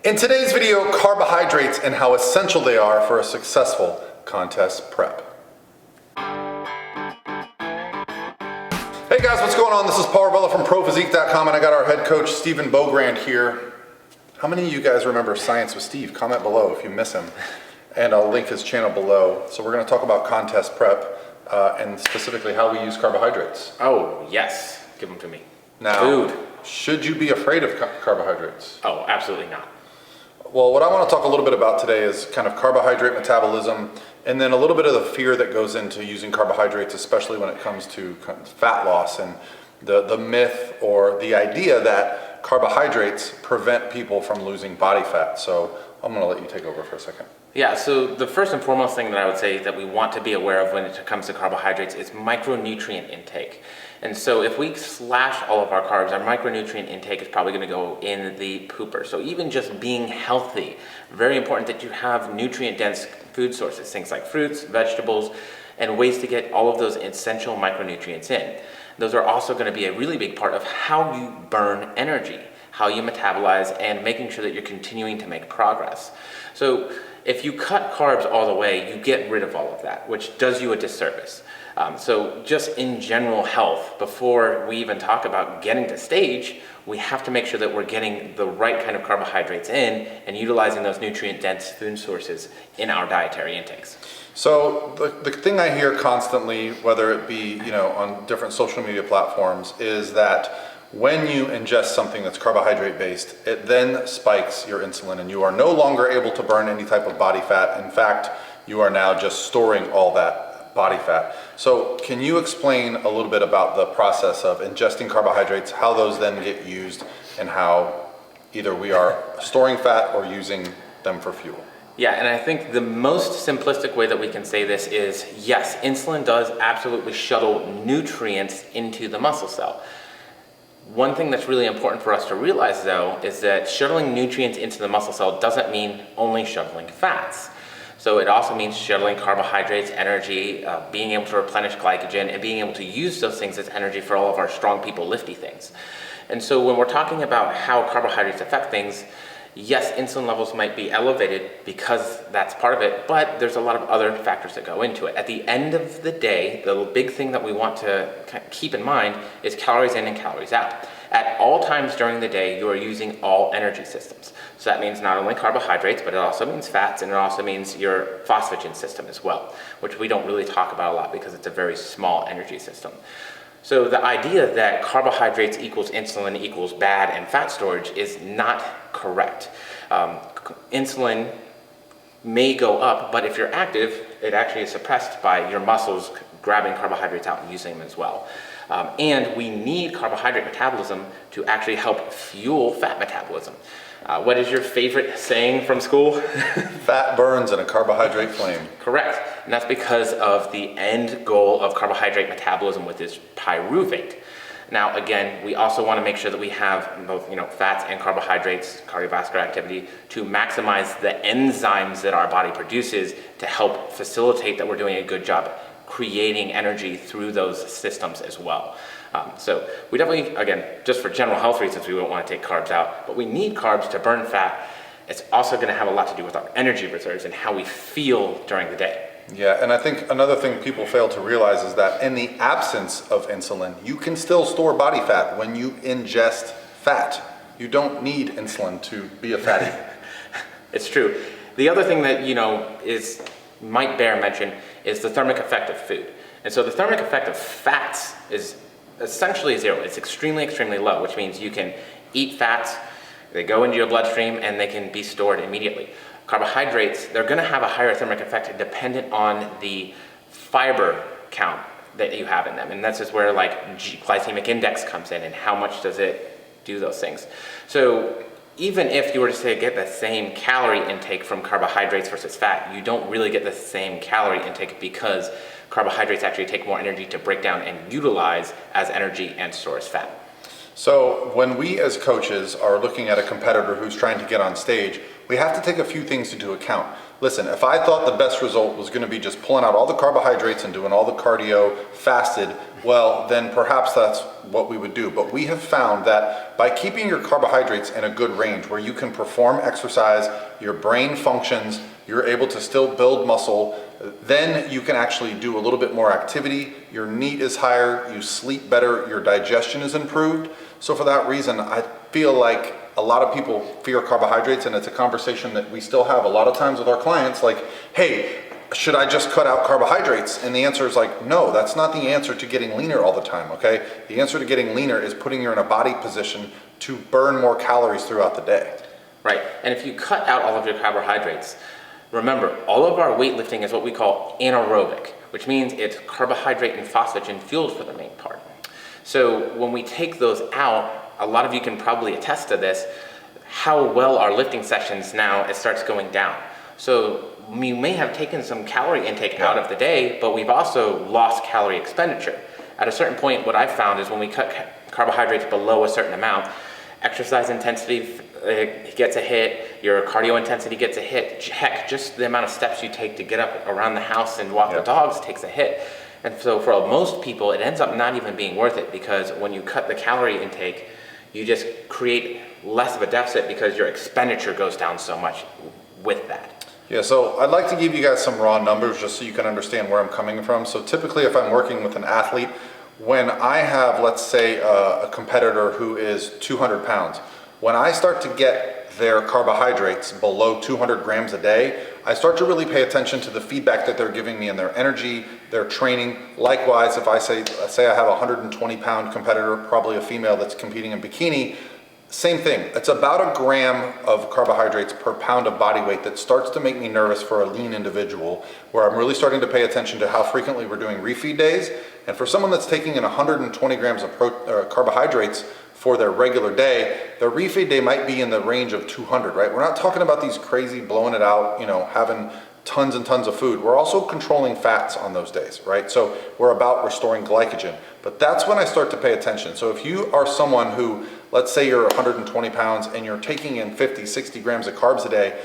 In today's video, carbohydrates and how essential they are for a successful contest prep. Hey guys, what's going on? This is Paul Ravella from ProPhysique.com and I got our head coach, Stephen Beaugrand here. How many of you guys remember Science with Steve? Comment below if you miss him. And I'll link his channel below. So we're gonna talk about contest prep and specifically how we use carbohydrates. Oh, yes. Give them to me. Now, food. Should you be afraid of carbohydrates? Oh, absolutely not. Well, what I want to talk a little bit about today is kind of carbohydrate metabolism and then a little bit of the fear that goes into using carbohydrates, especially when it comes to fat loss and the myth or the idea that carbohydrates prevent people from losing body fat. So I'm going to let you take over for a second. Yeah, so the first and foremost thing that I would say that we want to be aware of when it comes to carbohydrates is micronutrient intake. And so if we slash all of our carbs, our micronutrient intake is probably going to go in the pooper. So even just being healthy, very important that you have nutrient-dense food sources, things like fruits, vegetables, and ways to get all of those essential micronutrients in. Those are also going to be a really big part of how you burn energy, how you metabolize, and making sure that you're continuing to make progress. So if you cut carbs all the way, you get rid of all of that, which does you a disservice. So just in general health, before we even talk about getting to stage, we have to make sure that we're getting the right kind of carbohydrates in and utilizing those nutrient-dense food sources in our dietary intakes. So the thing I hear constantly, whether it be on different social media platforms, is that when you ingest something that's carbohydrate based, it then spikes your insulin and you are no longer able to burn any type of body fat. In fact, you are now just storing all that body fat. So can you explain a little bit about the process of ingesting carbohydrates, how those then get used, and how either we are storing fat or using them for fuel? Yeah, and I think the most simplistic way that we can say this is, yes, insulin does absolutely shuttle nutrients into the muscle cell. One thing that's really important for us to realize though is that shuttling nutrients into the muscle cell doesn't mean only shuttling fats. So it also means shuttling carbohydrates, energy, being able to replenish glycogen, and being able to use those things as energy for all of our strong people lifty things. And so when we're talking about how carbohydrates affect things, yes, insulin levels might be elevated because that's part of it, but there's a lot of other factors that go into it. At the end of the day, the big thing that we want to keep in mind is calories in and calories out. At all times during the day, you are using all energy systems. So that means not only carbohydrates, but it also means fats, and it also means your phosphagen system as well, which we don't really talk about a lot because it's a very small energy system. So the idea that carbohydrates equals insulin equals bad and fat storage is not correct. Insulin may go up, but if you're active, it actually is suppressed by your muscles grabbing carbohydrates out and using them as well. And we need carbohydrate metabolism to actually help fuel fat metabolism. What is your favorite saying from school? Fat burns in a carbohydrate flame. Correct. And that's because of the end goal of carbohydrate metabolism, with this pyruvate. Now, again, we also want to make sure that we have both, fats and carbohydrates, cardiovascular activity, to maximize the enzymes that our body produces to help facilitate that we're doing a good job creating energy through those systems as well. So we definitely, again, just for general health reasons, we won't want to take carbs out, but we need carbs to burn fat. It's also going to have a lot to do with our energy reserves and how we feel during the day. Yeah, and I think another thing people fail to realize is that in the absence of insulin, you can still store body fat when you ingest fat. You don't need insulin to be a fatty. It's true. The other thing that, might bear mention is the thermic effect of food. And so the thermic effect of fats is essentially zero. It's extremely, extremely low, which means you can eat fats, they go into your bloodstream, and they can be stored immediately. Carbohydrates, they're going to have a higher thermic effect dependent on the fiber count that you have in them. And that's just where glycemic index comes in and how much does it do those things. So even if you were to say get the same calorie intake from carbohydrates versus fat, you don't really get the same calorie intake because carbohydrates actually take more energy to break down and utilize as energy and store as fat. So when we as coaches are looking at a competitor who's trying to get on stage, we have to take a few things into account. Listen, if I thought the best result was going to be just pulling out all the carbohydrates and doing all the cardio fasted, well, then perhaps that's what we would do. But we have found that by keeping your carbohydrates in a good range where you can perform exercise, your brain functions, you're able to still build muscle, then you can actually do a little bit more activity, your NEAT is higher, you sleep better, your digestion is improved. So for that reason, I feel like a lot of people fear carbohydrates, and it's a conversation that we still have a lot of times with our clients, like, hey, should I just cut out carbohydrates? And the answer is like, no, that's not the answer to getting leaner all the time, okay? The answer to getting leaner is putting you in a body position to burn more calories throughout the day. Right, and if you cut out all of your carbohydrates, remember, all of our weightlifting is what we call anaerobic, which means it's carbohydrate and phosphagen fueled for the main part. So when we take those out, a lot of you can probably attest to this, how well our lifting sessions now, it starts going down. So we may have taken some calorie intake out of the day, but we've also lost calorie expenditure. At a certain point, what I've found is when we cut carbohydrates below a certain amount, exercise intensity gets a hit, your cardio intensity gets a hit, heck, just the amount of steps you take to get up around the house and walk the dogs takes a hit. And so for most people, it ends up not even being worth it, because when you cut the calorie intake, you just create less of a deficit because your expenditure goes down so much with that. Yeah, so I'd like to give you guys some raw numbers just so you can understand where I'm coming from. So typically if I'm working with an athlete, when I have, let's say, a competitor who is 200 pounds, when I start to get their carbohydrates below 200 grams a day, I start to really pay attention to the feedback that they're giving me in their energy, their training. Likewise, if I say I have a 120 pound competitor, probably a female that's competing in bikini, same thing. It's about a gram of carbohydrates per pound of body weight that starts to make me nervous for a lean individual, where I'm really starting to pay attention to how frequently we're doing refeed days. And for someone that's taking in 120 grams of carbohydrates for their regular day, their refeed day might be in the range of 200, right? We're not talking about these crazy blowing it out, having tons and tons of food. We're also controlling fats on those days, right? So we're about restoring glycogen. But that's when I start to pay attention. So if you are someone who, let's say you're 120 pounds and you're taking in 50, 60 grams of carbs a day,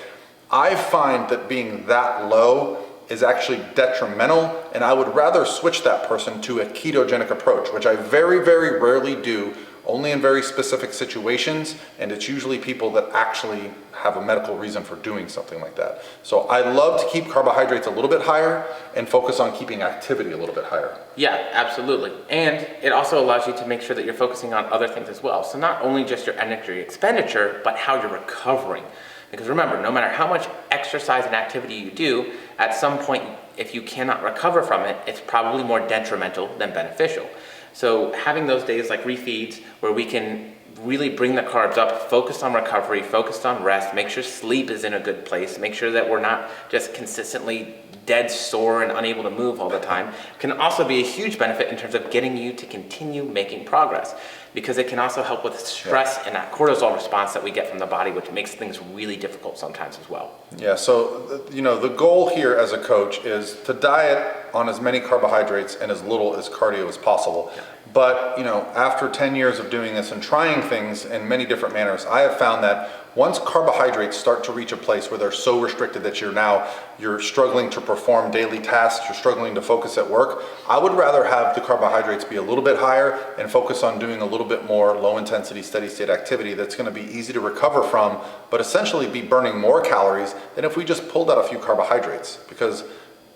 I find that being that low is actually detrimental, and I would rather switch that person to a ketogenic approach, which I very, very rarely do, only in very specific situations, and it's usually people that actually have a medical reason for doing something like that. So I love to keep carbohydrates a little bit higher and focus on keeping activity a little bit higher. Yeah, absolutely. And it also allows you to make sure that you're focusing on other things as well. So not only just your energy expenditure, but how you're recovering. Because remember, no matter how much exercise and activity you do, at some point, if you cannot recover from it, it's probably more detrimental than beneficial. So having those days like refeeds where we can really bring the carbs up, focus on recovery, focus on rest, make sure sleep is in a good place, make sure that we're not just consistently dead sore and unable to move all the time, can also be a huge benefit in terms of getting you to continue making progress, because it can also help with stress and that cortisol response that we get from the body, which makes things really difficult sometimes as well. Yeah, so the goal here as a coach is to diet on as many carbohydrates and as little as cardio as possible. Yeah. But after 10 years of doing this and trying things in many different manners, I have found that once carbohydrates start to reach a place where they're so restricted that you're struggling to perform daily tasks, you're struggling to focus at work, I would rather have the carbohydrates be a little bit higher and focus on doing a little bit more low intensity, steady state activity that's going to be easy to recover from, but essentially be burning more calories than if we just pulled out a few carbohydrates. Because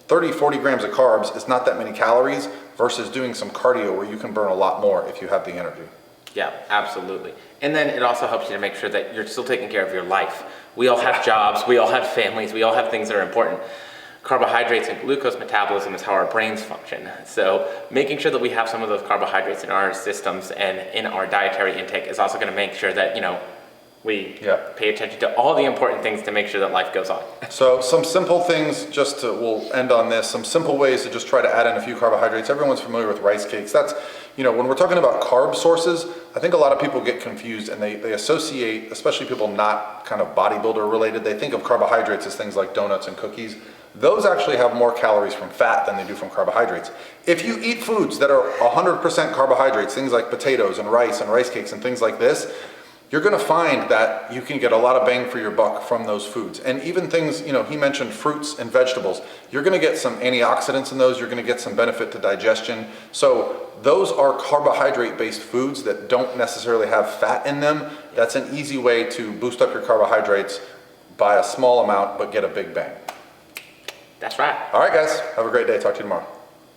30, 40 grams of carbs is not that many calories versus doing some cardio where you can burn a lot more if you have the energy. Yeah, absolutely. And then it also helps you to make sure that you're still taking care of your life. We all have jobs, we all have families, we all have things that are important. Carbohydrates and glucose metabolism is how our brains function. So making sure that we have some of those carbohydrates in our systems and in our dietary intake is also going to make sure that, we pay attention to all the important things to make sure that life goes on. So some simple things, we'll end on this, some simple ways to just try to add in a few carbohydrates. Everyone's familiar with rice cakes. That's, when we're talking about carb sources, I think a lot of people get confused and they associate, especially people not kind of bodybuilder related, they think of carbohydrates as things like donuts and cookies. those actually have more calories from fat than they do from carbohydrates. If you eat foods that are 100% carbohydrates, things like potatoes and rice cakes and things like this, you're gonna find that you can get a lot of bang for your buck from those foods. And even things, you know, he mentioned fruits and vegetables. You're gonna get some antioxidants in those, you're gonna get some benefit to digestion. So those are carbohydrate-based foods that don't necessarily have fat in them. That's an easy way to boost up your carbohydrates by a small amount, but get a big bang. That's right. All right, guys, have a great day. Talk to you tomorrow.